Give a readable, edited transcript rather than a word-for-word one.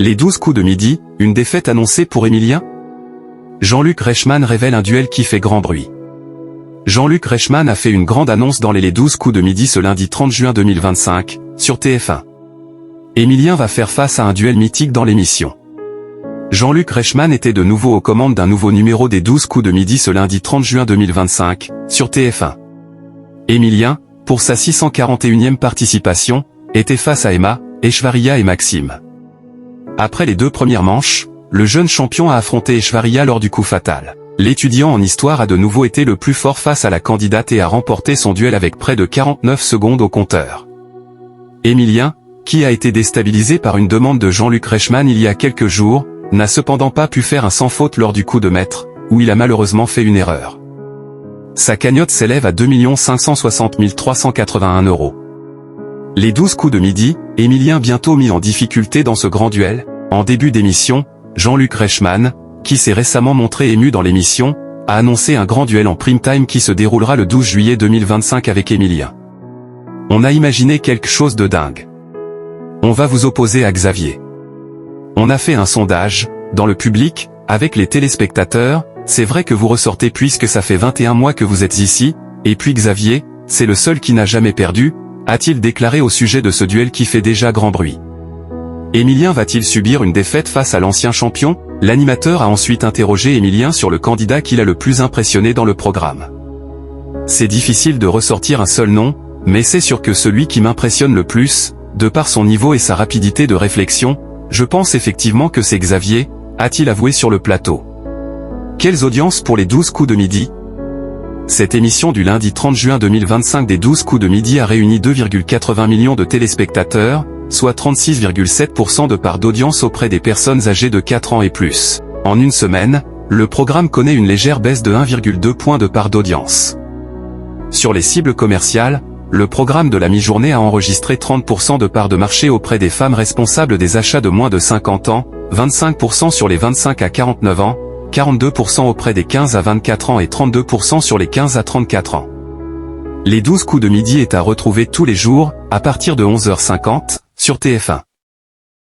Les 12 coups de midi, une défaite annoncée pour Emilien? Jean-Luc Reichmann révèle un duel qui fait grand bruit. Jean-Luc Reichmann a fait une grande annonce dans les 12 coups de midi ce lundi 30 juin 2025, sur TF1. Emilien va faire face à un duel mythique dans l'émission. Jean-Luc Reichmann était de nouveau aux commandes d'un nouveau numéro des 12 coups de midi ce lundi 30 juin 2025, sur TF1. Emilien, pour sa 641e participation, était face à Emma, Aishwarya et Maxime. Après les 2 premières manches, le jeune champion a affronté Aishwarya lors du coup fatal. L'étudiant en histoire a de nouveau été le plus fort face à la candidate et a remporté son duel avec près de 49 secondes au compteur. Emilien, qui a été déstabilisé par une demande de Jean-Luc Reichmann il y a quelques jours, n'a cependant pas pu faire un sans faute lors du coup de maître, où il a malheureusement fait une erreur. Sa cagnotte s'élève à 2 560 381 €. Les 12 coups de midi, Emilien bientôt mis en difficulté dans ce grand duel. En début d'émission, Jean-Luc Reichmann, qui s'est récemment montré ému dans l'émission, a annoncé un grand duel en prime time qui se déroulera le 12 juillet 2025 avec Emilien. On a imaginé quelque chose de dingue. On va vous opposer à Xavier. On a fait un sondage, dans le public, avec les téléspectateurs, c'est vrai que vous ressortez puisque ça fait 21 mois que vous êtes ici, et puis Xavier, c'est le seul qui n'a jamais perdu, a-t-il déclaré au sujet de ce duel qui fait déjà grand bruit. Emilien va-t-il subir une défaite face à l'ancien champion? L'animateur a ensuite interrogé Emilien sur le candidat qui l'a le plus impressionné dans le programme. C'est difficile de ressortir un seul nom, mais c'est sûr que celui qui m'impressionne le plus, de par son niveau et sa rapidité de réflexion, je pense effectivement que c'est Xavier, a-t-il avoué sur le plateau. Quelles audiences pour les 12 coups de midi? Cette émission du lundi 30 juin 2025 des 12 coups de midi a réuni 2,80 millions de téléspectateurs, soit 36,7% de part d'audience auprès des personnes âgées de 4 ans et plus. En une semaine, le programme connaît une légère baisse de 1,2 point de part d'audience. Sur les cibles commerciales, le programme de la mi-journée a enregistré 30% de part de marché auprès des femmes responsables des achats de moins de 50 ans, 25% sur les 25 à 49 ans, 42% auprès des 15 à 24 ans et 32% sur les 15 à 34 ans. Les 12 coups de midi est à retrouver tous les jours, à partir de 11h50, sur TF1.